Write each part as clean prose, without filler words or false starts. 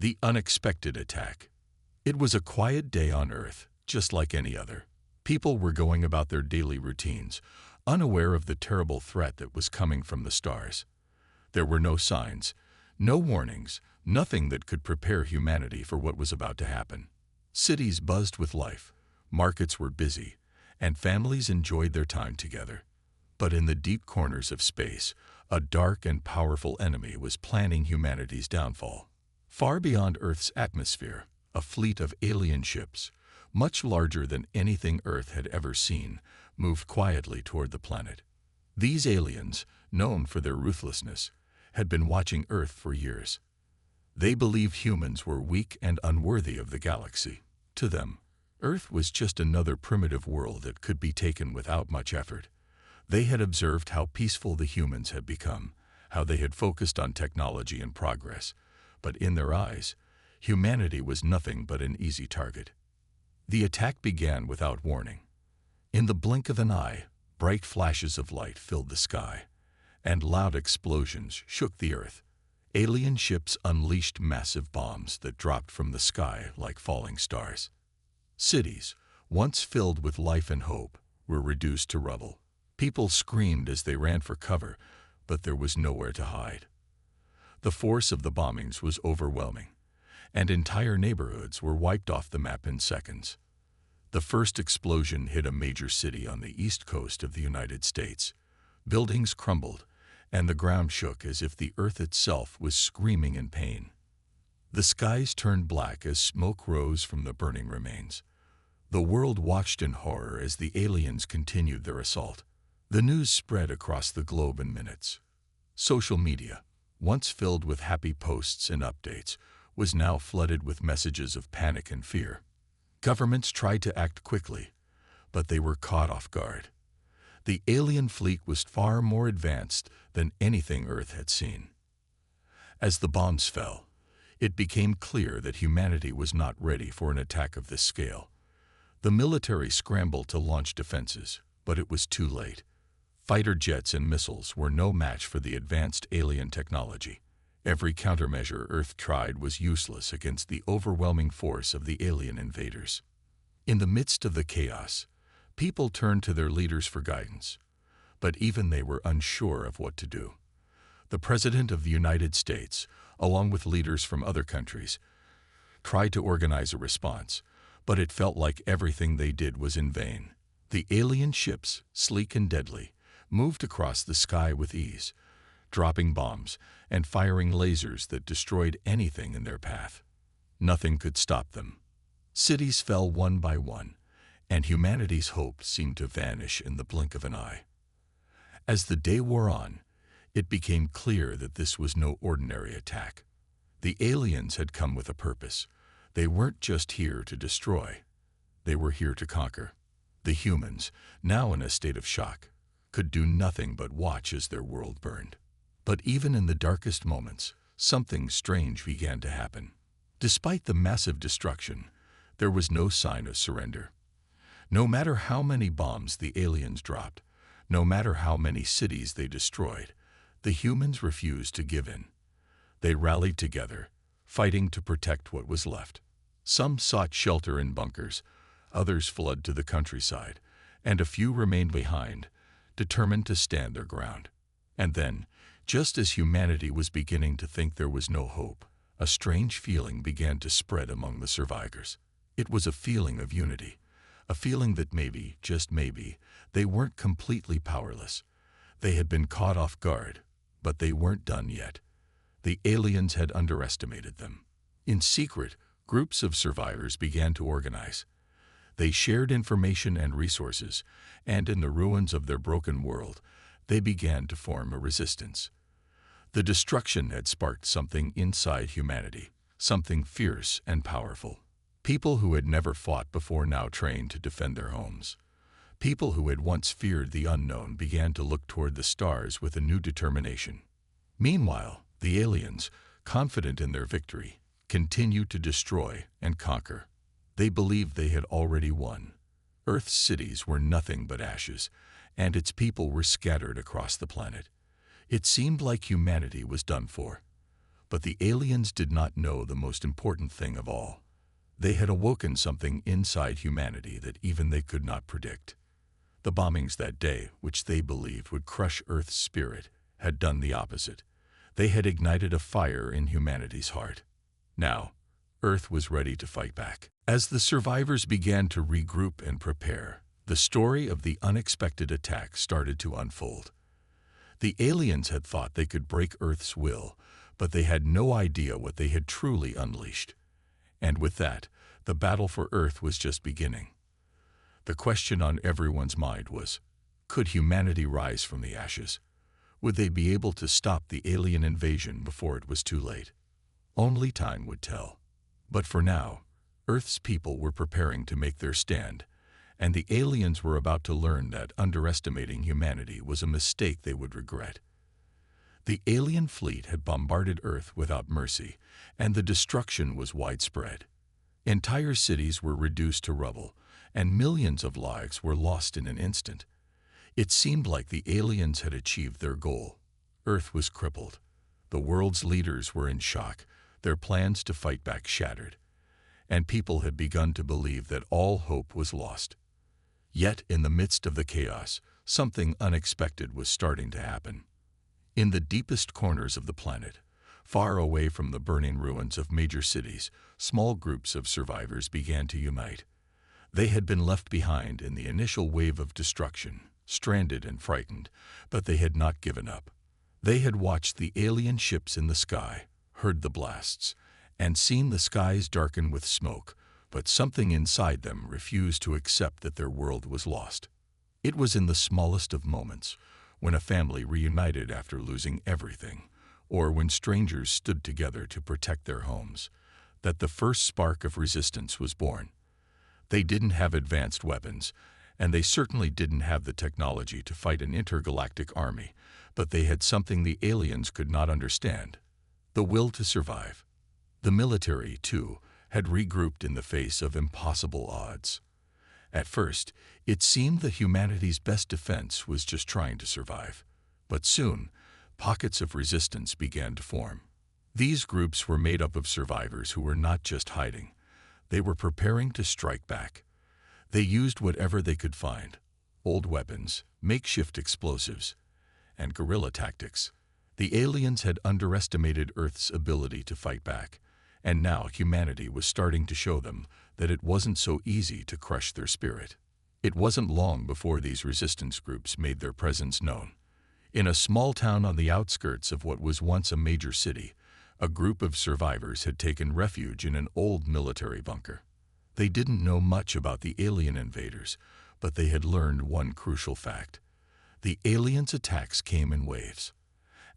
The unexpected attack. It was a quiet day on Earth, just like any other. People were going about their daily routines, unaware of the terrible threat that was coming from the stars. There were no signs, no warnings, nothing that could prepare humanity for what was about to happen. Cities buzzed with life, markets were busy, and families enjoyed their time together. But in the deep corners of space, a dark and powerful enemy was planning humanity's downfall. Far beyond Earth's atmosphere, a fleet of alien ships, much larger than anything Earth had ever seen, moved quietly toward the planet. These aliens, known for their ruthlessness, had been watching Earth for years. They believed humans were weak and unworthy of the galaxy. To them, Earth was just another primitive world that could be taken without much effort. They had observed how peaceful the humans had become, how they had focused on technology and progress, but in their eyes, humanity was nothing but an easy target. The attack began without warning. In the blink of an eye, bright flashes of light filled the sky, and loud explosions shook the Earth. Alien ships unleashed massive bombs that dropped from the sky like falling stars. Cities, once filled with life and hope, were reduced to rubble. People screamed as they ran for cover, but there was nowhere to hide. The force of the bombings was overwhelming, and entire neighborhoods were wiped off the map in seconds. The first explosion hit a major city on the east coast of the United States. Buildings crumbled, and the ground shook as if the Earth itself was screaming in pain. The skies turned black as smoke rose from the burning remains. The world watched in horror as the aliens continued their assault. The news spread across the globe in minutes. Social media, once filled with happy posts and updates, was now flooded with messages of panic and fear. Governments tried to act quickly, but they were caught off guard. The alien fleet was far more advanced than anything Earth had seen. As the bombs fell, it became clear that humanity was not ready for an attack of this scale. The military scrambled to launch defenses, but it was too late. Fighter jets and missiles were no match for the advanced alien technology. Every countermeasure Earth tried was useless against the overwhelming force of the alien invaders. In the midst of the chaos, people turned to their leaders for guidance, but even they were unsure of what to do. The President of the United States, along with leaders from other countries, tried to organize a response, but it felt like everything they did was in vain. The alien ships, sleek and deadly, moved across the sky with ease, dropping bombs and firing lasers that destroyed anything in their path. Nothing could stop them. Cities fell one by one, and humanity's hope seemed to vanish in the blink of an eye. As the day wore on, it became clear that this was no ordinary attack. The aliens had come with a purpose. They weren't just here to destroy. They were here to conquer. The humans, now in a state of shock, could do nothing but watch as their world burned. But even in the darkest moments, something strange began to happen. Despite the massive destruction, there was no sign of surrender. No matter how many bombs the aliens dropped, no matter how many cities they destroyed, the humans refused to give in. They rallied together, fighting to protect what was left. Some sought shelter in bunkers, others fled to the countryside, and a few remained behind, determined to stand their ground. And then, just as humanity was beginning to think there was no hope, a strange feeling began to spread among the survivors. It was a feeling of unity, a feeling that maybe, just maybe, they weren't completely powerless. They had been caught off guard, but they weren't done yet. The aliens had underestimated them. In secret, groups of survivors began to organize. They shared information and resources, and in the ruins of their broken world, they began to form a resistance. The destruction had sparked something inside humanity, something fierce and powerful. People who had never fought before now trained to defend their homes. People who had once feared the unknown began to look toward the stars with a new determination. Meanwhile, the aliens, confident in their victory, continued to destroy and conquer. They believed they had already won. Earth's cities were nothing but ashes, and its people were scattered across the planet. It seemed like humanity was done for. But the aliens did not know the most important thing of all. They had awoken something inside humanity that even they could not predict. The bombings that day, which they believed would crush Earth's spirit, had done the opposite. They had ignited a fire in humanity's heart. Now, Earth was ready to fight back. As the survivors began to regroup and prepare, the story of the unexpected attack started to unfold. The aliens had thought they could break Earth's will, but they had no idea what they had truly unleashed. And with that, the battle for Earth was just beginning. The question on everyone's mind was, could humanity rise from the ashes? Would they be able to stop the alien invasion before it was too late? Only time would tell. But for now, Earth's people were preparing to make their stand, and the aliens were about to learn that underestimating humanity was a mistake they would regret. The alien fleet had bombarded Earth without mercy, and the destruction was widespread. Entire cities were reduced to rubble, and millions of lives were lost in an instant. It seemed like the aliens had achieved their goal. Earth was crippled. The world's leaders were in shock, their plans to fight back shattered, and people had begun to believe that all hope was lost. Yet, in the midst of the chaos, something unexpected was starting to happen. In the deepest corners of the planet, far away from the burning ruins of major cities, small groups of survivors began to unite. They had been left behind in the initial wave of destruction, stranded and frightened, but they had not given up. They had watched the alien ships in the sky, heard the blasts, and seen the skies darken with smoke, but something inside them refused to accept that their world was lost. It was in the smallest of moments, when a family reunited after losing everything, or when strangers stood together to protect their homes, that the first spark of resistance was born. They didn't have advanced weapons, and they certainly didn't have the technology to fight an intergalactic army, but they had something the aliens could not understand: the will to survive. The military, too, had regrouped in the face of impossible odds. At first, it seemed that humanity's best defense was just trying to survive. But soon, pockets of resistance began to form. These groups were made up of survivors who were not just hiding. They were preparing to strike back. They used whatever they could find: old weapons, makeshift explosives, and guerrilla tactics. The aliens had underestimated Earth's ability to fight back, and now humanity was starting to show them that it wasn't so easy to crush their spirit. It wasn't long before these resistance groups made their presence known. In a small town on the outskirts of what was once a major city, a group of survivors had taken refuge in an old military bunker. They didn't know much about the alien invaders, but they had learned one crucial fact. The aliens' attacks came in waves.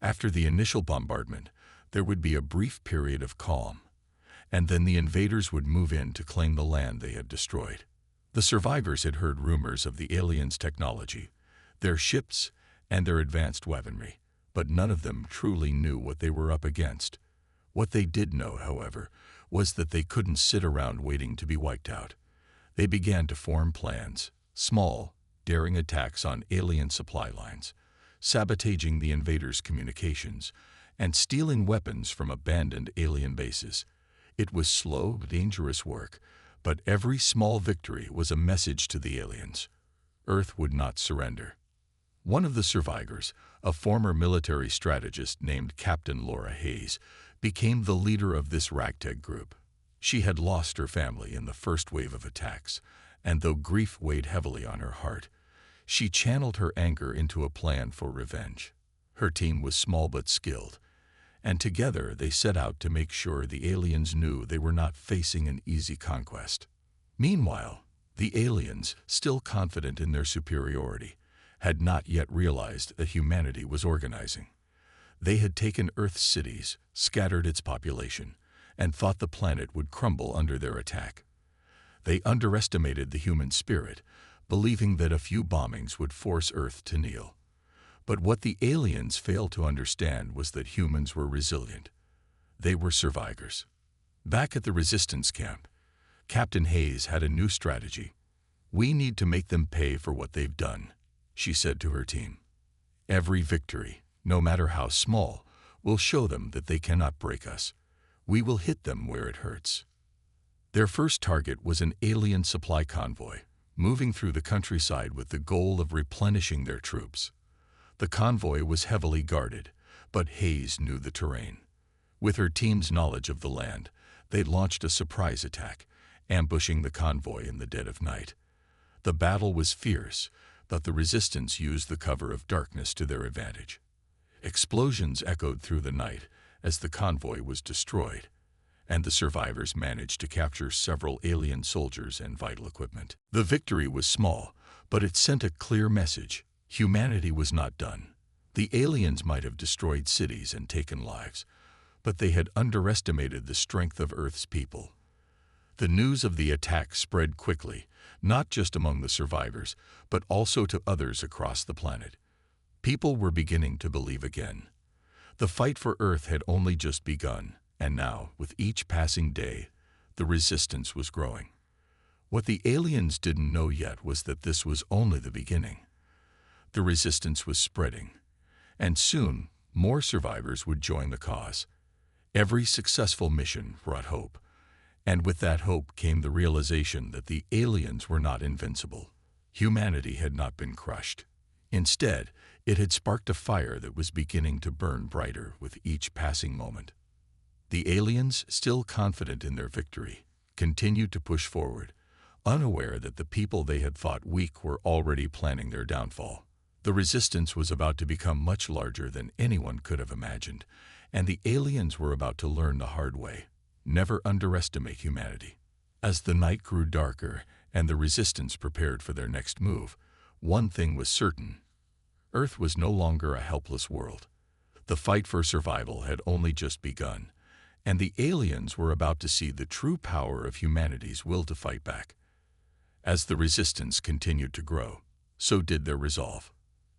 After the initial bombardment, there would be a brief period of calm, and then the invaders would move in to claim the land they had destroyed. The survivors had heard rumors of the aliens' technology, their ships, and their advanced weaponry, but none of them truly knew what they were up against. What they did know, however, was that they couldn't sit around waiting to be wiped out. They began to form plans, small, daring attacks on alien supply lines, sabotaging the invaders' communications, and stealing weapons from abandoned alien bases. It was slow, dangerous work, but every small victory was a message to the aliens. Earth would not surrender. One of the survivors, a former military strategist named Captain Laura Hayes, became the leader of this ragtag group. She had lost her family in the first wave of attacks, and though grief weighed heavily on her heart, she channeled her anger into a plan for revenge. Her team was small but skilled, and together they set out to make sure the aliens knew they were not facing an easy conquest. Meanwhile, the aliens, still confident in their superiority, had not yet realized that humanity was organizing. They had taken Earth's cities, scattered its population, and thought the planet would crumble under their attack. They underestimated the human spirit, believing that a few bombings would force Earth to kneel. But what the aliens failed to understand was that humans were resilient. They were survivors. Back at the resistance camp, Captain Hayes had a new strategy. "We need to make them pay for what they've done," she said to her team. Every victory, no matter how small, We'll show them that they cannot break us. We will hit them where it hurts. Their first target was an alien supply convoy, moving through the countryside with the goal of replenishing their troops. The convoy was heavily guarded, but Hayes knew the terrain. With her team's knowledge of the land, they launched a surprise attack, ambushing the convoy in the dead of night. The battle was fierce, but the resistance used the cover of darkness to their advantage. Explosions echoed through the night as the convoy was destroyed, and the survivors managed to capture several alien soldiers and vital equipment. The victory was small, but it sent a clear message. Humanity was not done. The aliens might have destroyed cities and taken lives, but they had underestimated the strength of Earth's people. The news of the attack spread quickly, not just among the survivors, but also to others across the planet. People were beginning to believe again. The fight for Earth had only just begun, and now, with each passing day, the resistance was growing. What the aliens didn't know yet was that this was only the beginning. The resistance was spreading, and soon more survivors would join the cause. Every successful mission brought hope, and with that hope came the realization that the aliens were not invincible. Humanity had not been crushed. Instead, it had sparked a fire that was beginning to burn brighter with each passing moment. The aliens, still confident in their victory, continued to push forward, unaware that the people they had thought weak were already planning their downfall. The resistance was about to become much larger than anyone could have imagined, and the aliens were about to learn the hard way. Never underestimate humanity. As the night grew darker and the resistance prepared for their next move, one thing was certain. Earth was no longer a helpless world. The fight for survival had only just begun, and the aliens were about to see the true power of humanity's will to fight back. As the resistance continued to grow, so did their resolve.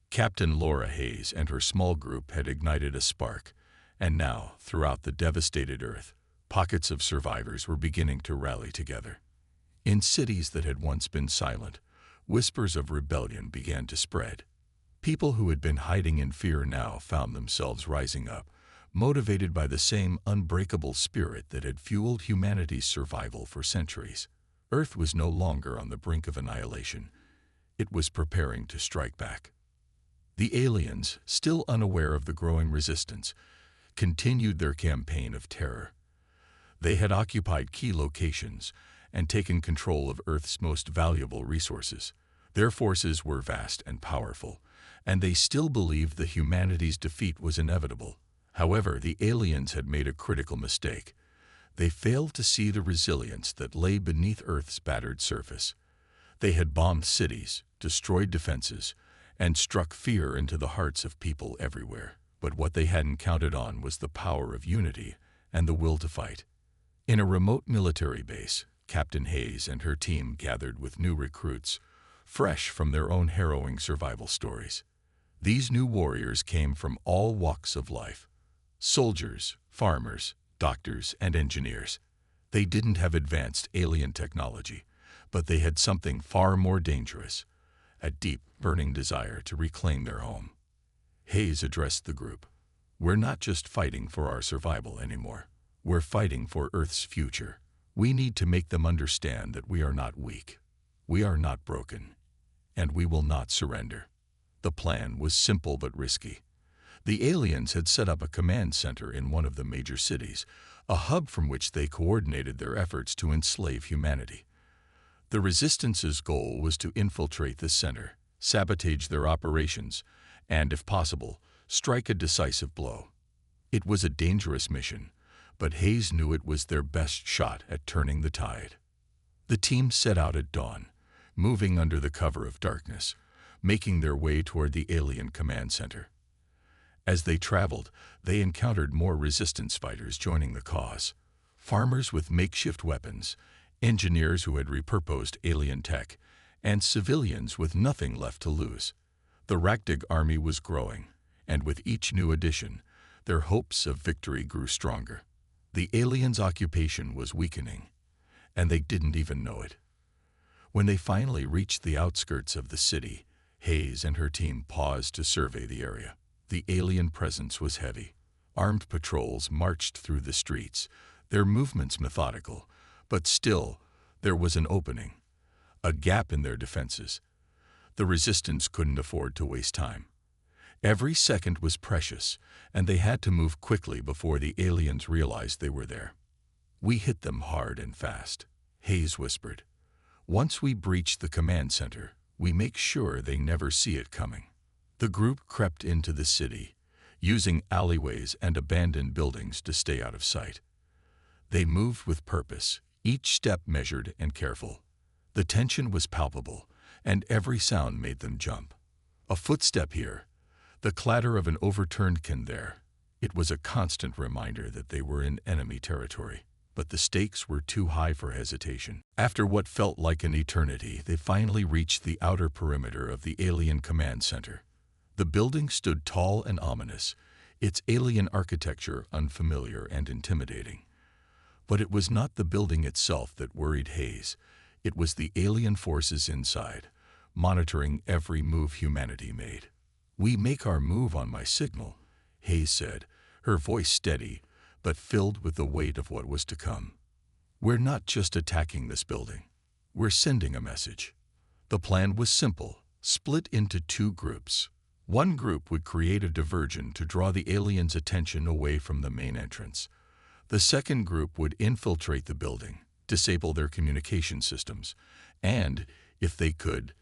Captain Laura Hayes and her small group had ignited a spark, and now, throughout the devastated Earth, pockets of survivors were beginning to rally together. In cities that had once been silent, whispers of rebellion began to spread. People who had been hiding in fear now found themselves rising up, motivated by the same unbreakable spirit that had fueled humanity's survival for centuries. Earth was no longer on the brink of annihilation. It was preparing to strike back. The aliens, still unaware of the growing resistance, continued their campaign of terror. They had occupied key locations and taken control of Earth's most valuable resources. Their forces were vast and powerful, and they still believed that humanity's defeat was inevitable. However, the aliens had made a critical mistake. They failed to see the resilience that lay beneath Earth's battered surface. They had bombed cities, destroyed defenses, and struck fear into the hearts of people everywhere. But what they hadn't counted on was the power of unity and the will to fight. In a remote military base, Captain Hayes and her team gathered with new recruits, fresh from their own harrowing survival stories. These new warriors came from all walks of life: soldiers, farmers, doctors, and engineers. They didn't have advanced alien technology, but they had something far more dangerous: a deep, burning desire to reclaim their home. Hayes addressed the group. "We're not just fighting for our survival anymore. We're fighting for Earth's future. We need to make them understand that we are not weak. We are not broken. And we will not surrender." The plan was simple but risky. The aliens had set up a command center in one of the major cities, a hub from which they coordinated their efforts to enslave humanity. The Resistance's goal was to infiltrate the center, sabotage their operations, and, if possible, strike a decisive blow. It was a dangerous mission, but Hayes knew it was their best shot at turning the tide. The team set out at dawn, moving under the cover of darkness, making their way toward the alien command center. As they traveled, they encountered more resistance fighters joining the cause: farmers with makeshift weapons, engineers who had repurposed alien tech, and civilians with nothing left to lose. The Rakdig army was growing, and with each new addition, their hopes of victory grew stronger. The aliens' occupation was weakening, and they didn't even know it. When they finally reached the outskirts of the city, Hayes and her team paused to survey the area. The alien presence was heavy. Armed patrols marched through the streets, their movements methodical, but still there was an opening, a gap in their defenses. The resistance couldn't afford to waste time. Every second was precious, and they had to move quickly before the aliens realized they were there. "We hit them hard and fast," Hayes whispered. "Once we breach the command center, we make sure they never see it coming." The group crept into the city, using alleyways and abandoned buildings to stay out of sight. They moved with purpose, each step measured and careful. The tension was palpable, and every sound made them jump. A footstep here, the clatter of an overturned can there. It was a constant reminder that they were in enemy territory, but the stakes were too high for hesitation. After what felt like an eternity, they finally reached the outer perimeter of the alien command center. The building stood tall and ominous, its alien architecture unfamiliar and intimidating. But it was not the building itself that worried Hayes. It was the alien forces inside, monitoring every move humanity made. "We make our move on my signal," Hayes said, her voice steady, but filled with the weight of what was to come. "We're not just attacking this building. We're sending a message." The plan was simple, split into two groups. One group would create a diversion to draw the aliens' attention away from the main entrance. The second group would infiltrate the building, disable their communication systems, and, if they could,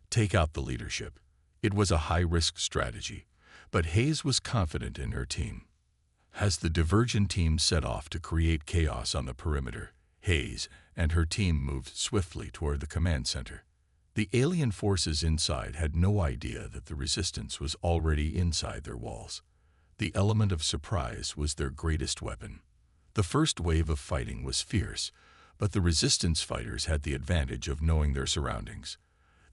take out the leadership. It was a high-risk strategy, but Hayes was confident in her team. As the diversion team set off to create chaos on the perimeter, Hayes and her team moved swiftly toward the command center. The alien forces inside had no idea that the resistance was already inside their walls. The element of surprise was their greatest weapon. The first wave of fighting was fierce, but the resistance fighters had the advantage of knowing their surroundings.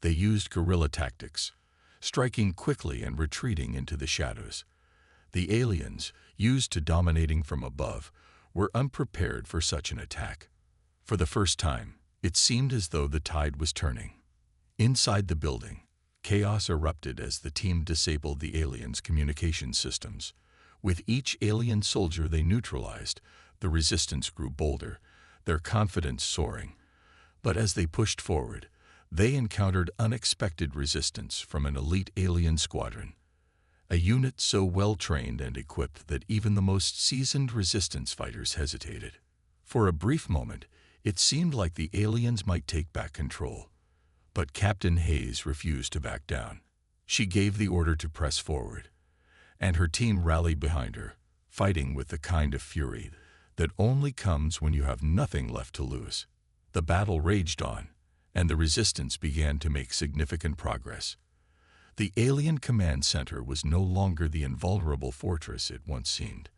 They used guerrilla tactics, striking quickly and retreating into the shadows. The aliens, used to dominating from above, were unprepared for such an attack. For the first time, it seemed as though the tide was turning. Inside the building, chaos erupted as the team disabled the aliens' communication systems. With each alien soldier they neutralized, the resistance grew bolder, their confidence soaring. But as they pushed forward, they encountered unexpected resistance from an elite alien squadron, a unit so well-trained and equipped that even the most seasoned resistance fighters hesitated. For a brief moment, it seemed like the aliens might take back control. But Captain Hayes refused to back down. She gave the order to press forward, and her team rallied behind her, fighting with the kind of fury that only comes when you have nothing left to lose. The battle raged on, and the resistance began to make significant progress. The alien command center was no longer the invulnerable fortress it once seemed.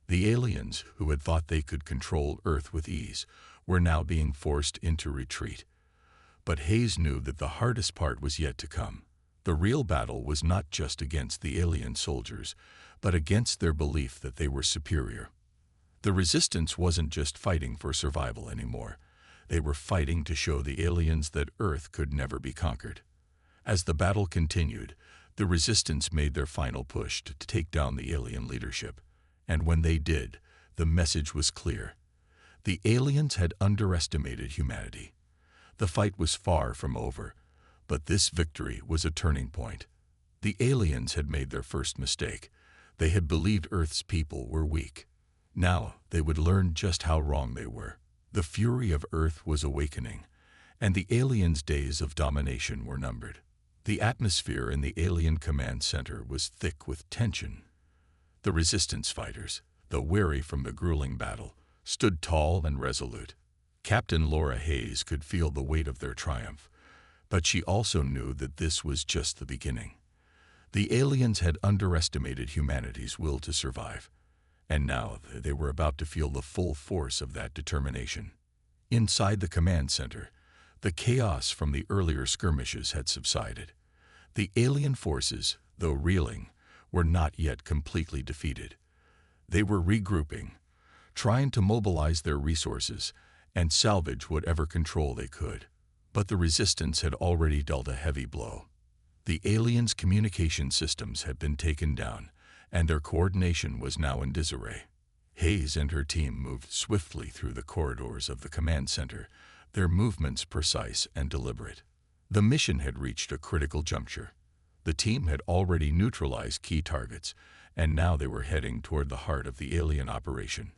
The aliens, who had thought they could control Earth with ease, were now being forced into retreat. But Hayes knew that the hardest part was yet to come. The real battle was not just against the alien soldiers, but against their belief that they were superior. The resistance wasn't just fighting for survival anymore. They were fighting to show the aliens that Earth could never be conquered. As the battle continued, the resistance made their final push to take down the alien leadership. And when they did, the message was clear. The aliens had underestimated humanity. The fight was far from over, but this victory was a turning point. The aliens had made their first mistake. They had believed Earth's people were weak. Now they would learn just how wrong they were. The fury of Earth was awakening, and the aliens' days of domination were numbered. The atmosphere in the alien command center was thick with tension. The resistance fighters, though weary from the grueling battle, stood tall and resolute. Captain Laura Hayes could feel the weight of their triumph, but she also knew that this was just the beginning. The aliens had underestimated humanity's will to survive, and now they were about to feel the full force of that determination. Inside the command center, the chaos from the earlier skirmishes had subsided. The alien forces, though reeling, were not yet completely defeated. They were regrouping, trying to mobilize their resources and salvage whatever control they could. But the resistance had already dealt a heavy blow. The aliens' communication systems had been taken down, and their coordination was now in disarray. Hayes and her team moved swiftly through the corridors of the command center, their movements precise and deliberate. The mission had reached a critical juncture. The team had already neutralized key targets, and now they were heading toward the heart of the alien operation,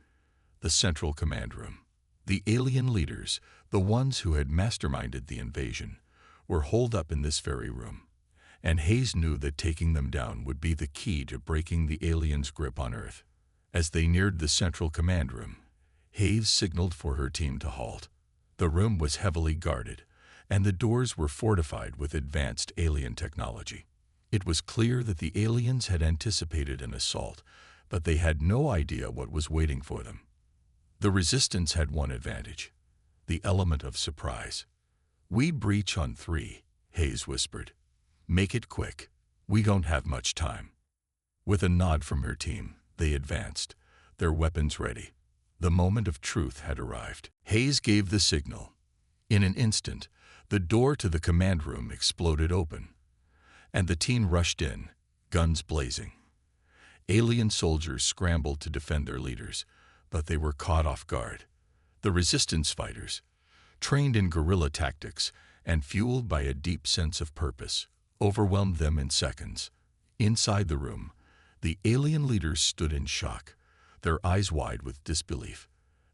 the central command room. The alien leaders, the ones who had masterminded the invasion, were holed up in this very room, and Hayes knew that taking them down would be the key to breaking the aliens' grip on Earth. As they neared the central command room, Hayes signaled for her team to halt. The room was heavily guarded, and the doors were fortified with advanced alien technology. It was clear that the aliens had anticipated an assault, but they had no idea what was waiting for them. The Resistance had one advantage: the element of surprise. "We breach on 3, Hayes whispered. "Make it quick. We don't have much time." With a nod from her team, they advanced, their weapons ready. The moment of truth had arrived. Hayes gave the signal. In an instant, the door to the command room exploded open, and the team rushed in, guns blazing. Alien soldiers scrambled to defend their leaders, but they were caught off guard. The Resistance fighters, trained in guerrilla tactics and fueled by a deep sense of purpose, overwhelmed them in seconds. Inside the room, the alien leaders stood in shock, their eyes wide with disbelief.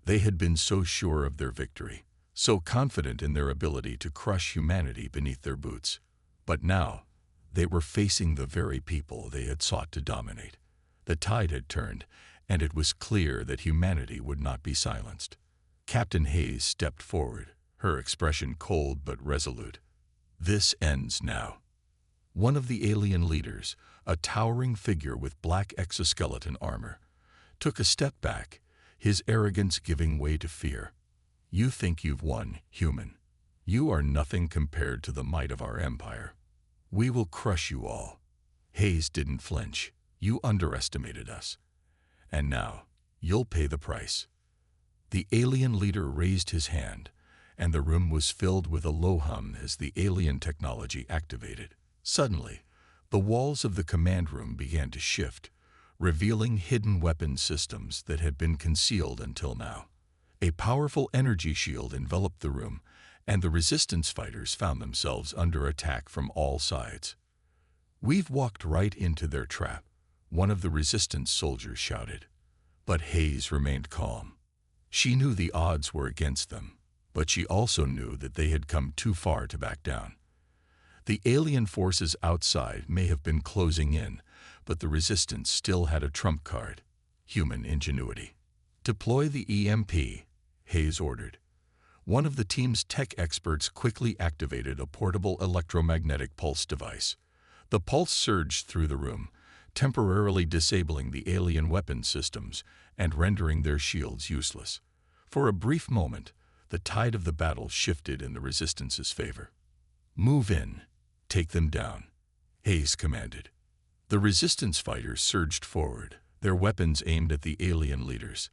They had been so sure of their victory, so confident in their ability to crush humanity beneath their boots. But now, they were facing the very people they had sought to dominate. The tide had turned, and it was clear that humanity would not be silenced. Captain Hayes stepped forward, her expression cold but resolute. "This ends now." One of the alien leaders, a towering figure with black exoskeleton armor, took a step back, his arrogance giving way to fear. "You think you've won, human. You are nothing compared to the might of our empire. We will crush you all." Hayes didn't flinch. "You underestimated us. And now, you'll pay the price." The alien leader raised his hand, and the room was filled with a low hum as the alien technology activated. Suddenly, the walls of the command room began to shift, revealing hidden weapon systems that had been concealed until now. A powerful energy shield enveloped the room, and the Resistance fighters found themselves under attack from all sides. "We've walked right into their trap," one of the Resistance soldiers shouted. But Hayes remained calm. She knew the odds were against them, but she also knew that they had come too far to back down. The alien forces outside may have been closing in, but the Resistance still had a trump card: human ingenuity. "Deploy the EMP," Hayes ordered. One of the team's tech experts quickly activated a portable electromagnetic pulse device. The pulse surged through the room, temporarily disabling the alien weapon systems and rendering their shields useless. For a brief moment, the tide of the battle shifted in the Resistance's favor. "Move in. Take them down," Hayes commanded. The Resistance fighters surged forward, their weapons aimed at the alien leaders.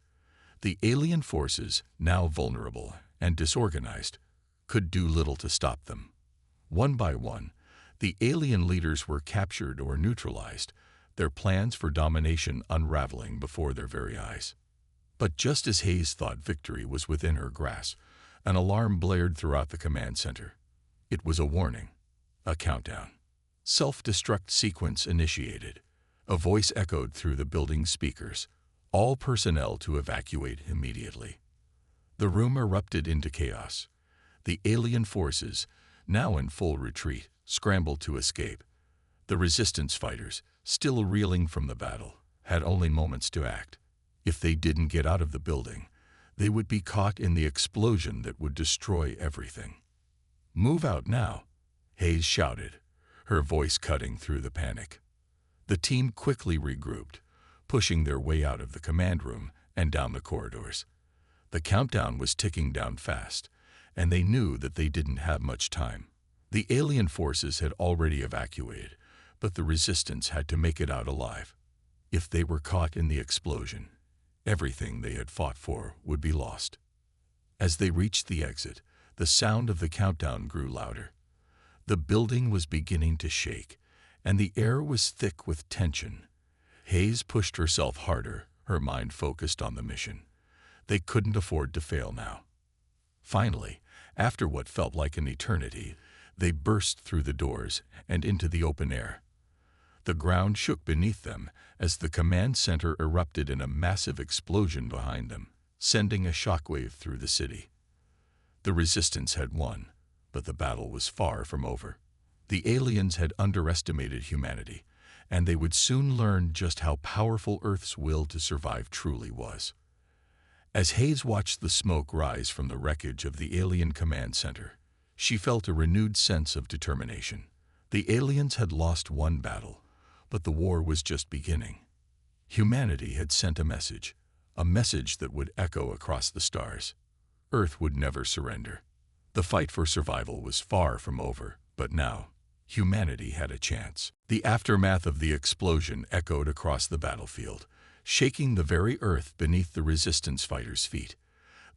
The alien forces, now vulnerable and disorganized, could do little to stop them. One by one, the alien leaders were captured or neutralized, their plans for domination unraveling before their very eyes. But just as Hayes thought victory was within her grasp, an alarm blared throughout the command center. It was a warning, a countdown. "Self-destruct sequence initiated," a voice echoed through the building's speakers. "All personnel to evacuate immediately." The room erupted into chaos. The alien forces, now in full retreat, scrambled to escape. The Resistance fighters, still reeling from the battle, had only moments to act. If they didn't get out of the building, they would be caught in the explosion that would destroy everything. "Move out now," Hayes shouted, her voice cutting through the panic. The team quickly regrouped, pushing their way out of the command room and down the corridors. The countdown was ticking down fast, and they knew that they didn't have much time. The alien forces had already evacuated, but the Resistance had to make it out alive. If they were caught in the explosion, everything they had fought for would be lost. As they reached the exit, the sound of the countdown grew louder. The building was beginning to shake, and the air was thick with tension. Hayes pushed herself harder, her mind focused on the mission. They couldn't afford to fail now. Finally, after what felt like an eternity, they burst through the doors and into the open air. The ground shook beneath them as the command center erupted in a massive explosion behind them, sending a shockwave through the city. The resistance had won, but the battle was far from over. The aliens had underestimated humanity, and they would soon learn just how powerful Earth's will to survive truly was. As Hayes watched the smoke rise from the wreckage of the alien command center, she felt a renewed sense of determination. The aliens had lost one battle, but the war was just beginning. Humanity had sent a message that would echo across the stars. Earth would never surrender. The fight for survival was far from over, but now, humanity had a chance. The aftermath of the explosion echoed across the battlefield, shaking the very earth beneath the resistance fighters' feet.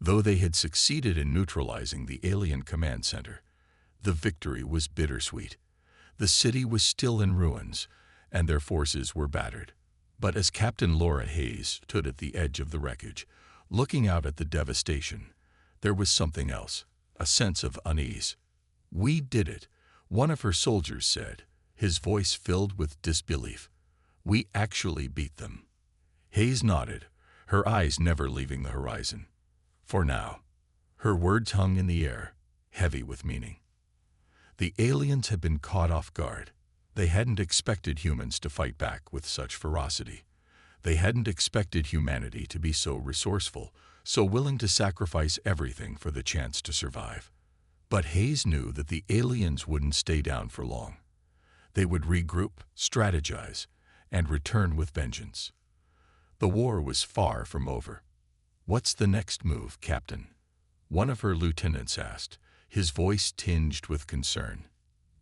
Though they had succeeded in neutralizing the alien command center, the victory was bittersweet. The city was still in ruins, and their forces were battered. But as Captain Laura Hayes stood at the edge of the wreckage, looking out at the devastation, there was something else, a sense of unease. "We did it," one of her soldiers said, his voice filled with disbelief. "We actually beat them." Hayes nodded, her eyes never leaving the horizon. For now, her words hung in the air, heavy with meaning. The aliens had been caught off guard. They hadn't expected humans to fight back with such ferocity. They hadn't expected humanity to be so resourceful, so willing to sacrifice everything for the chance to survive. But Hayes knew that the aliens wouldn't stay down for long. They would regroup, strategize, and return with vengeance. The war was far from over. "What's the next move, Captain?" one of her lieutenants asked, his voice tinged with concern.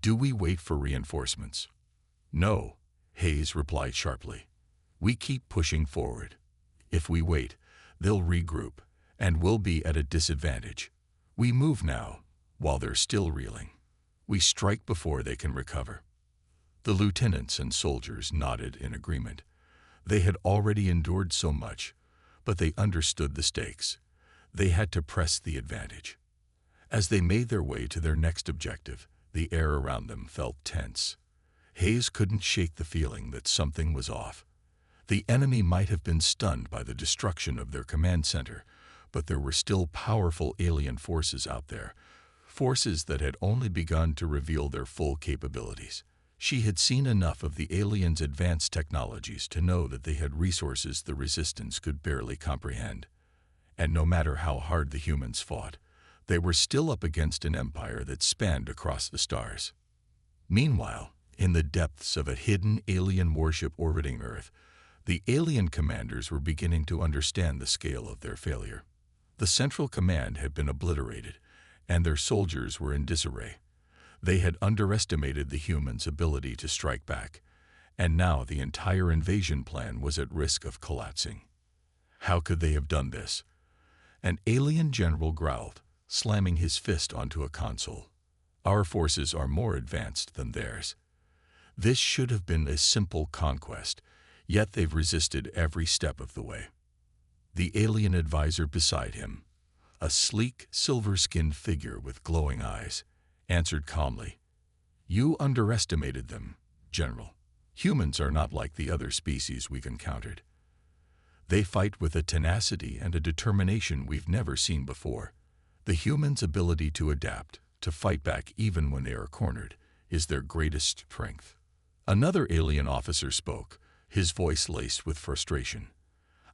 "Do we wait for reinforcements?" "No," Hayes replied sharply. "We keep pushing forward. If we wait, they'll regroup, and we'll be at a disadvantage. We move now, while they're still reeling. We strike before they can recover." The lieutenants and soldiers nodded in agreement. They had already endured so much, but they understood the stakes. They had to press the advantage. As they made their way to their next objective, the air around them felt tense. Hayes couldn't shake the feeling that something was off. The enemy might have been stunned by the destruction of their command center, but there were still powerful alien forces out there, forces that had only begun to reveal their full capabilities. She had seen enough of the aliens' advanced technologies to know that they had resources the resistance could barely comprehend. And no matter how hard the humans fought, they were still up against an empire that spanned across the stars. Meanwhile, in the depths of a hidden alien warship orbiting Earth, the alien commanders were beginning to understand the scale of their failure. The central command had been obliterated, and their soldiers were in disarray. They had underestimated the humans' ability to strike back, and now the entire invasion plan was at risk of collapsing. How could they have done this? An alien general growled, slamming his fist onto a console. "Our forces are more advanced than theirs. This should have been a simple conquest, yet they've resisted every step of the way." The alien advisor beside him, a sleek, silver-skinned figure with glowing eyes, answered calmly, "You underestimated them, General. Humans are not like the other species we've encountered. They fight with a tenacity and a determination we've never seen before. The humans' ability to adapt, to fight back even when they are cornered, is their greatest strength." Another alien officer spoke, his voice laced with frustration.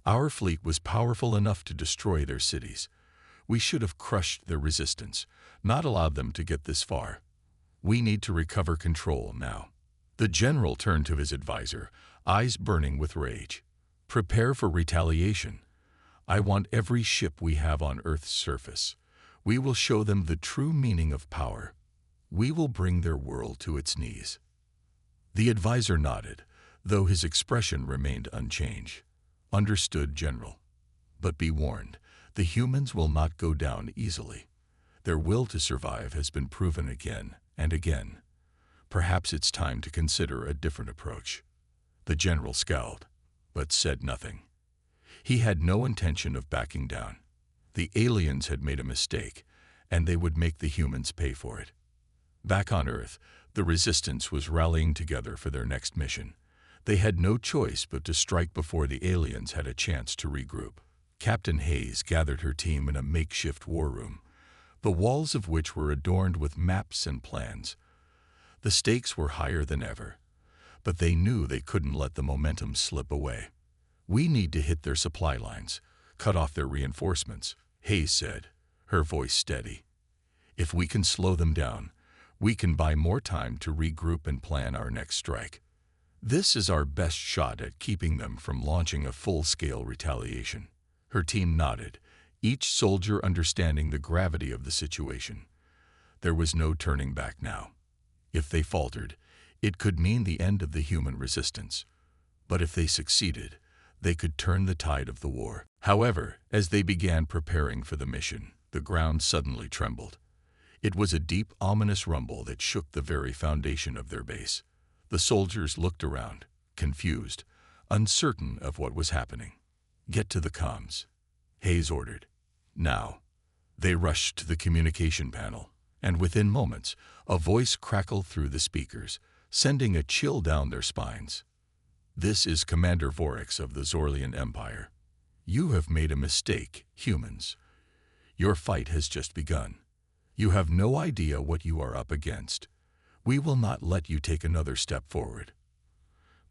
"Our fleet was powerful enough to destroy their cities. We should have crushed their resistance, not allowed them to get this far. We need to recover control now." The general turned to his advisor, eyes burning with rage. "Prepare for retaliation. I want every ship we have on Earth's surface. We will show them the true meaning of power. We will bring their world to its knees." The advisor nodded, though his expression remained unchanged. "Understood, General. But be warned, the humans will not go down easily. Their will to survive has been proven again and again. Perhaps it's time to consider a different approach." The general scowled. but said nothing. He had no intention of backing down. The aliens had made a mistake, and they would make the humans pay for it. Back on Earth, the Resistance was rallying together for their next mission. They had no choice but to strike before the aliens had a chance to regroup. Captain Hayes gathered her team in a makeshift war room, the walls of which were adorned with maps and plans. The stakes were higher than ever, but they knew they couldn't let the momentum slip away. "We need to hit their supply lines, cut off their reinforcements," Hayes said, her voice steady. "If we can slow them down, we can buy more time to regroup and plan our next strike. This is our best shot at keeping them from launching a full-scale retaliation." Her team nodded, each soldier understanding the gravity of the situation. There was no turning back now. If they faltered, it could mean the end of the human resistance. But if they succeeded, they could turn the tide of the war. However, as they began preparing for the mission, the ground suddenly trembled. It was a deep, ominous rumble that shook the very foundation of their base. The soldiers looked around, confused, uncertain of what was happening. "Get to the comms," Hayes ordered. "Now." They rushed to the communication panel, and within moments, a voice crackled through the speakers, sending a chill down their spines. "This is Commander Vorax of the Zorlian Empire. You have made a mistake, humans. Your fight has just begun. You have no idea what you are up against. We will not let you take another step forward.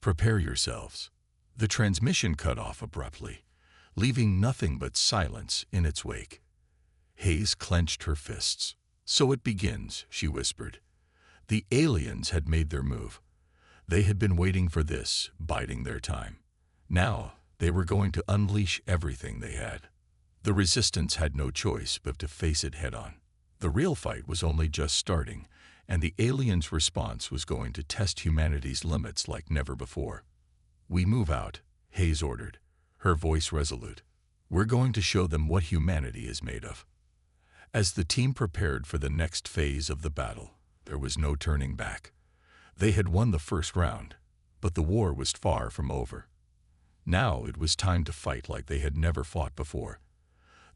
Prepare yourselves." The transmission cut off abruptly, leaving nothing but silence in its wake. Hayes clenched her fists. "So it begins," she whispered. The aliens had made their move. They had been waiting for this, biding their time. Now they were going to unleash everything they had. The Resistance had no choice but to face it head-on. The real fight was only just starting, and the aliens' response was going to test humanity's limits like never before. "We move out," Hayes ordered, her voice resolute. "We're going to show them what humanity is made of." As the team prepared for the next phase of the battle, there was no turning back. They had won the first round, but the war was far from over. Now it was time to fight like they had never fought before.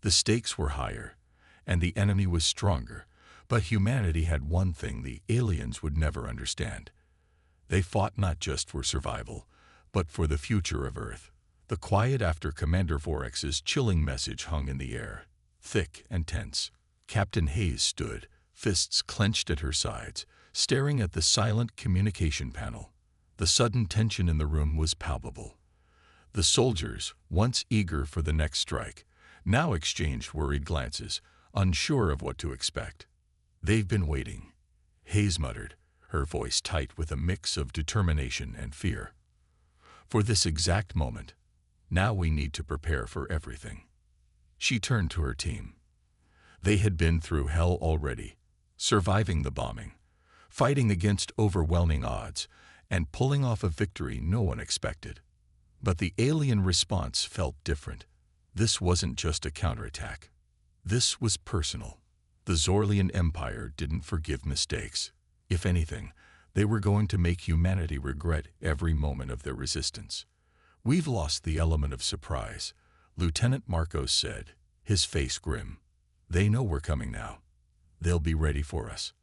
The stakes were higher, and the enemy was stronger, but humanity had one thing the aliens would never understand. They fought not just for survival, but for the future of Earth. The quiet after Commander Vorax's chilling message hung in the air, thick and tense. Captain Hayes stood, fists clenched at her sides, staring at the silent communication panel. The sudden tension in the room was palpable. The soldiers, once eager for the next strike, now exchanged worried glances, unsure of what to expect. "They've been waiting," Hayes muttered, her voice tight with a mix of determination and fear. "For this exact moment. Now we need to prepare for everything." She turned to her team. They had been through hell already, surviving the bombing, fighting against overwhelming odds, and pulling off a victory no one expected. But the alien response felt different. This wasn't just a counterattack. This was personal. The Zorlian Empire didn't forgive mistakes. If anything, they were going to make humanity regret every moment of their resistance. "We've lost the element of surprise," Lieutenant Marcos said, his face grim. "They know we're coming now. They'll be ready for us."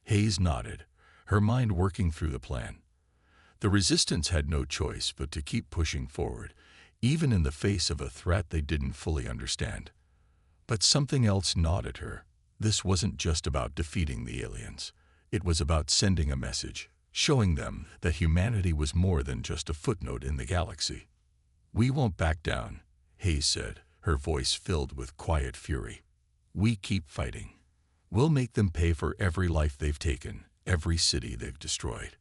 Hayes nodded, her mind working through the plan. The Resistance had no choice but to keep pushing forward, even in the face of a threat they didn't fully understand. But something else gnawed at her. This wasn't just about defeating the aliens. It was about sending a message, showing them that humanity was more than just a footnote in the galaxy. "We won't back down," Hayes said, her voice filled with quiet fury. "We keep fighting. We'll make them pay for every life they've taken, every city they've destroyed.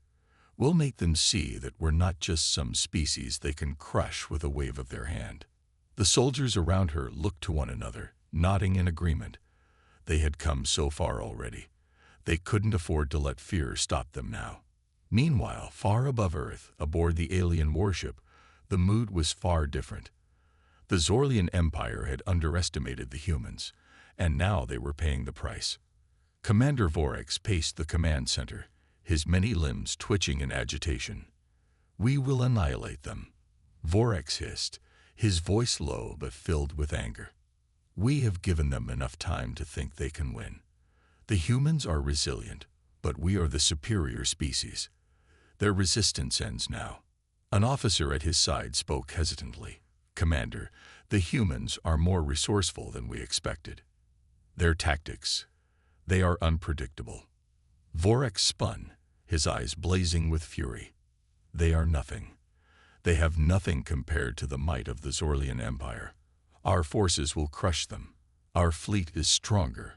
We'll make them see that we're not just some species they can crush with a wave of their hand." The soldiers around her looked to one another, nodding in agreement. They had come so far already. They couldn't afford to let fear stop them now. Meanwhile, far above Earth, aboard the alien warship, the mood was far different. The Zorlian Empire had underestimated the humans, and now they were paying the price. Commander Vorax paced the command center, his many limbs twitching in agitation. "We will annihilate them. Vorax hissed, his voice low but filled with anger. We have given them enough time to think they can win. The humans are resilient, but we are the superior species. Their resistance ends now. An officer at his side spoke hesitantly. Commander, the humans are more resourceful than we expected. Their tactics, they are unpredictable. Vorax spun, his eyes blazing with fury. They are nothing. They have nothing compared to the might of the Zorlian Empire. Our forces will crush them. Our fleet is stronger,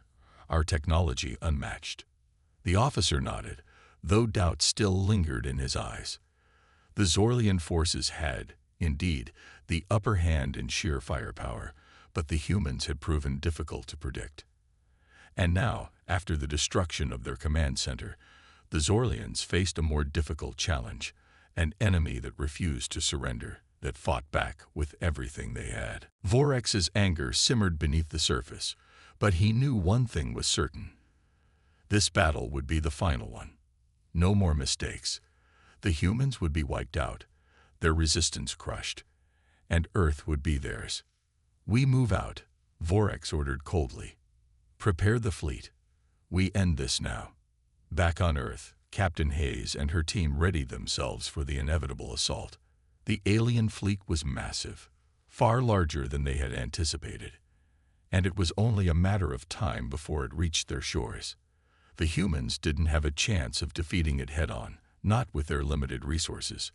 our technology unmatched. The officer nodded, though doubt still lingered in his eyes. The Zorlian forces had, indeed, the upper hand in sheer firepower, but the humans had proven difficult to predict. And now, after the destruction of their command center, the Zorlians faced a more difficult challenge, an enemy that refused to surrender, that fought back with everything they had. Vorax's anger simmered beneath the surface, but he knew one thing was certain. This battle would be the final one. No more mistakes. The humans would be wiped out, their resistance crushed, and Earth would be theirs. We move out, Vorax ordered coldly. Prepare the fleet. We end this now. Back on Earth, Captain Hayes and her team readied themselves for the inevitable assault. The alien fleet was massive, far larger than they had anticipated, and it was only a matter of time before it reached their shores. The humans didn't have a chance of defeating it head-on, not with their limited resources,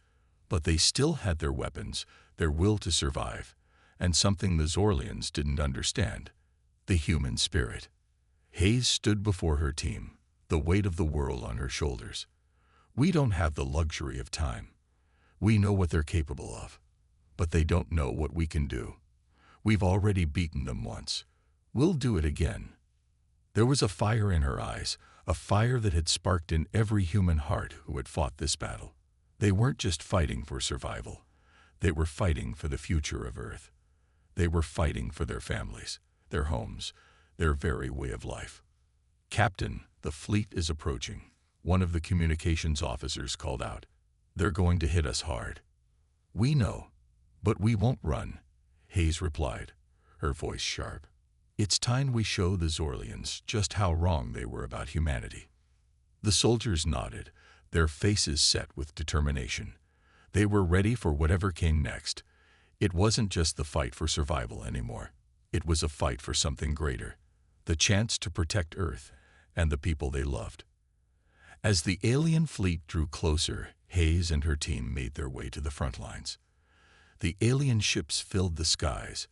but they still had their weapons, their will to survive, and something the Zorlians didn't understand, the human spirit. Hayes stood before her team, the weight of the world on her shoulders. We don't have the luxury of time. We know what they're capable of, but they don't know what we can do. We've already beaten them once. We'll do it again. There was a fire in her eyes, a fire that had sparked in every human heart who had fought this battle. They weren't just fighting for survival. They were fighting for the future of Earth. They were fighting for their families, their homes, their very way of life. Captain, the fleet is approaching, one of the communications officers called out. They're going to hit us hard. We know, but we won't run, Hayes replied, her voice sharp. It's time we show the Zorlians just how wrong they were about humanity. The soldiers nodded, their faces set with determination. They were ready for whatever came next. It wasn't just the fight for survival anymore. It was a fight for something greater, the chance to protect Earth and the people they loved. As the alien fleet drew closer, Hayes and her team made their way to the front lines. The alien ships filled the skies,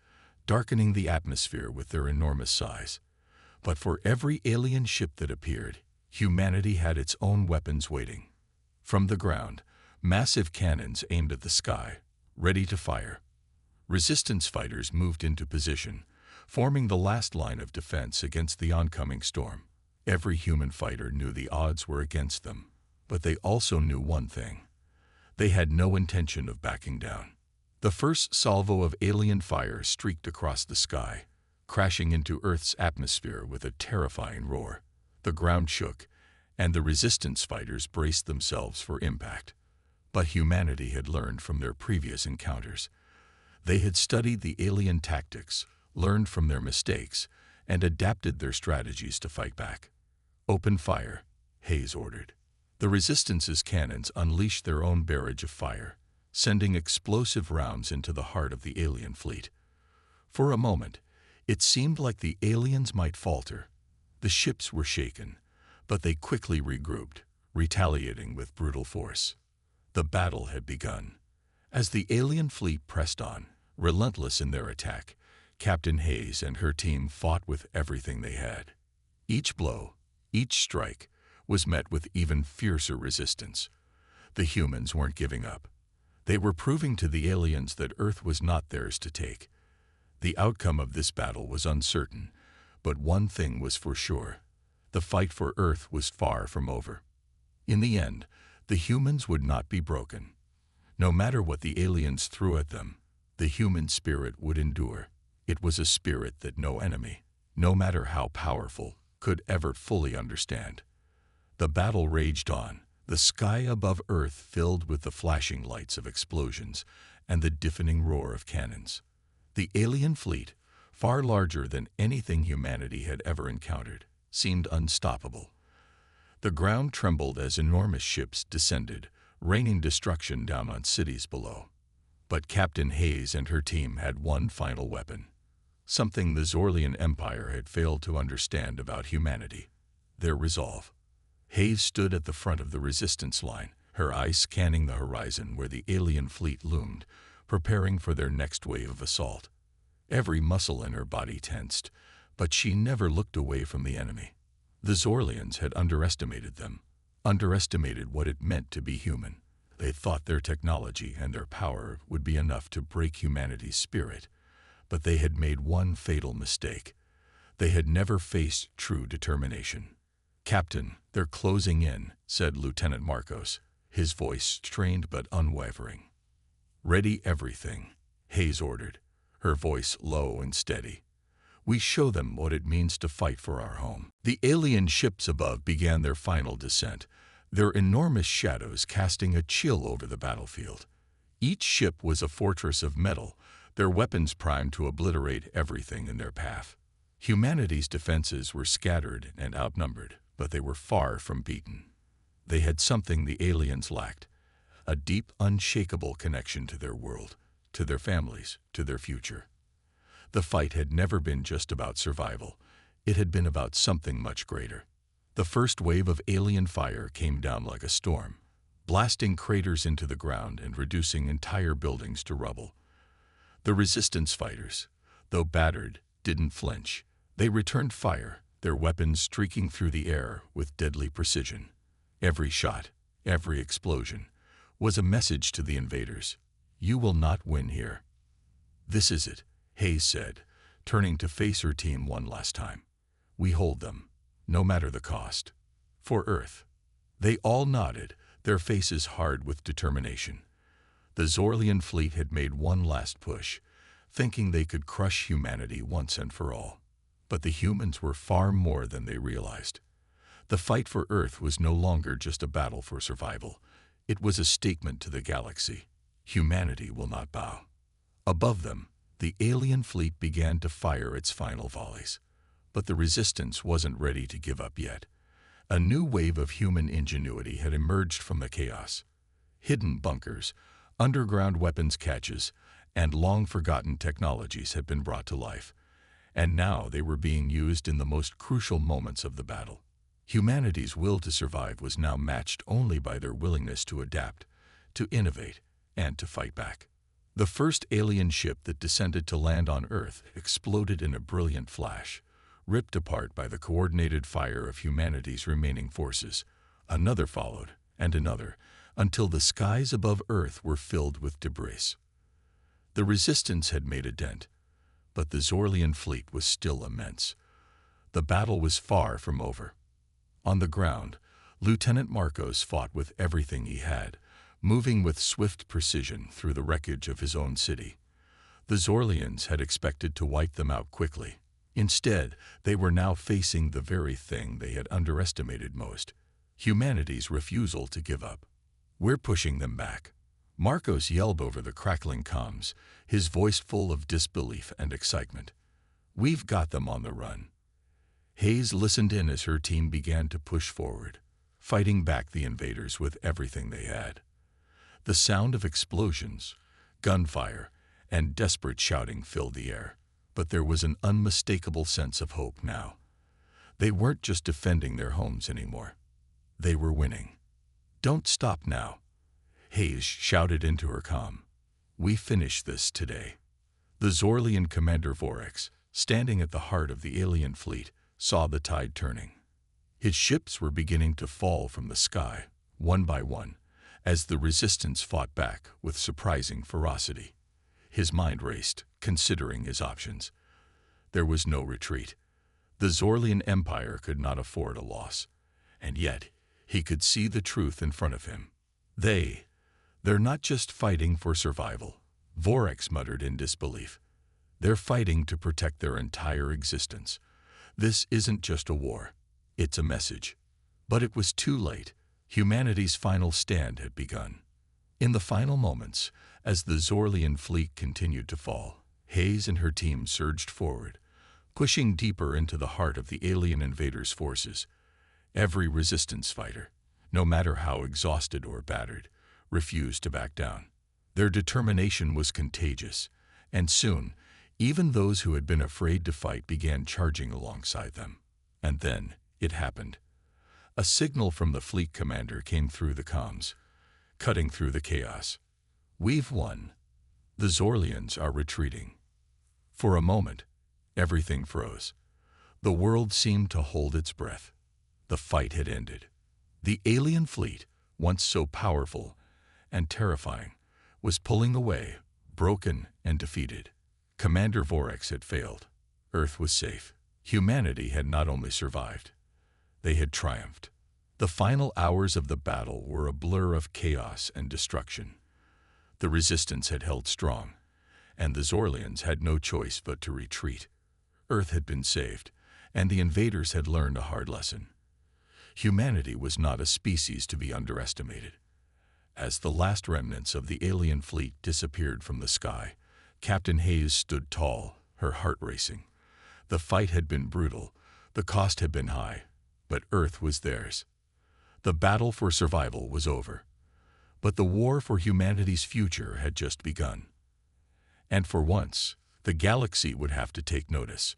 darkening the atmosphere with their enormous size. But for every alien ship that appeared, humanity had its own weapons waiting. From the ground, massive cannons aimed at the sky, ready to fire. Resistance fighters moved into position, forming the last line of defense against the oncoming storm. Every human fighter knew the odds were against them, but they also knew one thing. They had no intention of backing down. The first salvo of alien fire streaked across the sky, crashing into Earth's atmosphere with a terrifying roar. The ground shook, and the resistance fighters braced themselves for impact. But humanity had learned from their previous encounters. They had studied the alien tactics, learned from their mistakes, and adapted their strategies to fight back. Open fire, Hayes ordered. The Resistance's cannons unleashed their own barrage of fire, sending explosive rounds into the heart of the alien fleet. For a moment, it seemed like the aliens might falter. The ships were shaken, but they quickly regrouped, retaliating with brutal force. The battle had begun. As the alien fleet pressed on, relentless in their attack, Captain Hayes and her team fought with everything they had. Each blow, each strike, was met with even fiercer resistance. The humans weren't giving up. They were proving to the aliens that Earth was not theirs to take. The outcome of this battle was uncertain, but one thing was for sure. The fight for Earth was far from over. In the end, the humans would not be broken. No matter what the aliens threw at them, the human spirit would endure. It was a spirit that no enemy, no matter how powerful, could ever fully understand. The battle raged on, the sky above Earth filled with the flashing lights of explosions, and the deafening roar of cannons. The alien fleet, far larger than anything humanity had ever encountered, seemed unstoppable. The ground trembled as enormous ships descended, raining destruction down on cities below. But Captain Hayes and her team had one final weapon, something the Zorlian Empire had failed to understand about humanity: their resolve. Hayes stood at the front of the resistance line, her eyes scanning the horizon where the alien fleet loomed, preparing for their next wave of assault. Every muscle in her body tensed, but she never looked away from the enemy. The Zorlians had underestimated them, underestimated what it meant to be human. They thought their technology and their power would be enough to break humanity's spirit, but they had made one fatal mistake. They had never faced true determination. "Captain, they're closing in," said Lieutenant Marcos, his voice strained but unwavering. "Ready everything," Hayes ordered, her voice low and steady. "We show them what it means to fight for our home." The alien ships above began their final descent, their enormous shadows casting a chill over the battlefield. Each ship was a fortress of metal, their weapons primed to obliterate everything in their path. Humanity's defenses were scattered and outnumbered, but they were far from beaten. They had something the aliens lacked: a deep, unshakable connection to their world, to their families, to their future. The fight had never been just about survival. It had been about something much greater. The first wave of alien fire came down like a storm, blasting craters into the ground and reducing entire buildings to rubble. The resistance fighters, though battered, didn't flinch. They returned fire, their weapons streaking through the air with deadly precision. Every shot, every explosion, was a message to the invaders: "You will not win here." "This is it," Hayes said, turning to face her team one last time. "We hold them, no matter the cost. For Earth." They all nodded, their faces hard with determination. The Zorlian fleet had made one last push, thinking they could crush humanity once and for all. But the humans were far more than they realized. The fight for Earth was no longer just a battle for survival. It was a statement to the galaxy: humanity will not bow. Above them, the alien fleet began to fire its final volleys. But the resistance wasn't ready to give up yet. A new wave of human ingenuity had emerged from the chaos. Hidden bunkers, underground weapons caches, and long-forgotten technologies had been brought to life. And now they were being used in the most crucial moments of the battle. Humanity's will to survive was now matched only by their willingness to adapt, to innovate, and to fight back. The first alien ship that descended to land on Earth exploded in a brilliant flash, ripped apart by the coordinated fire of humanity's remaining forces. Another followed, and another, until the skies above Earth were filled with debris. The resistance had made a dent, but the Zorlian fleet was still immense. The battle was far from over. On the ground, Lieutenant Marcos fought with everything he had, moving with swift precision through the wreckage of his own city. The Zorlians had expected to wipe them out quickly. Instead, they were now facing the very thing they had underestimated most: humanity's refusal to give up. "We're pushing them back," Marcos yelled over the crackling comms, his voice full of disbelief and excitement. "We've got them on the run." Hayes listened in as her team began to push forward, fighting back the invaders with everything they had. The sound of explosions, gunfire, and desperate shouting filled the air, but there was an unmistakable sense of hope now. They weren't just defending their homes anymore. They were winning. "Don't stop now," Hayes shouted into her comm. "We finish this today." The Zorlian commander Vorex, standing at the heart of the alien fleet, saw the tide turning. His ships were beginning to fall from the sky, one by one, as the resistance fought back with surprising ferocity. His mind raced, considering his options. There was no retreat. The Zorlian Empire could not afford a loss. And yet, he could see the truth in front of him. They're not just fighting for survival," Vorex muttered in disbelief. "They're fighting to protect their entire existence. This isn't just a war. It's a message." But it was too late. Humanity's final stand had begun. In the final moments, as the Zorlian fleet continued to fall, Hayes and her team surged forward, pushing deeper into the heart of the alien invaders' forces. Every resistance fighter, no matter how exhausted or battered, refused to back down. Their determination was contagious, and soon, even those who had been afraid to fight began charging alongside them. And then, it happened. A signal from the fleet commander came through the comms, cutting through the chaos. "We've won. The Zorlians are retreating." For a moment, everything froze. The world seemed to hold its breath. The fight had ended. The alien fleet, once so powerful and terrifying, was pulling away, broken and defeated. Commander Vorax had failed. Earth was safe. Humanity had not only survived, they had triumphed. The final hours of the battle were a blur of chaos and destruction. The resistance had held strong, and the Zorlians had no choice but to retreat. Earth had been saved, and the invaders had learned a hard lesson. Humanity was not a species to be underestimated. As the last remnants of the alien fleet disappeared from the sky, Captain Hayes stood tall, her heart racing. The fight had been brutal, the cost had been high, but Earth was theirs. The battle for survival was over, but the war for humanity's future had just begun. And for once, the galaxy would have to take notice.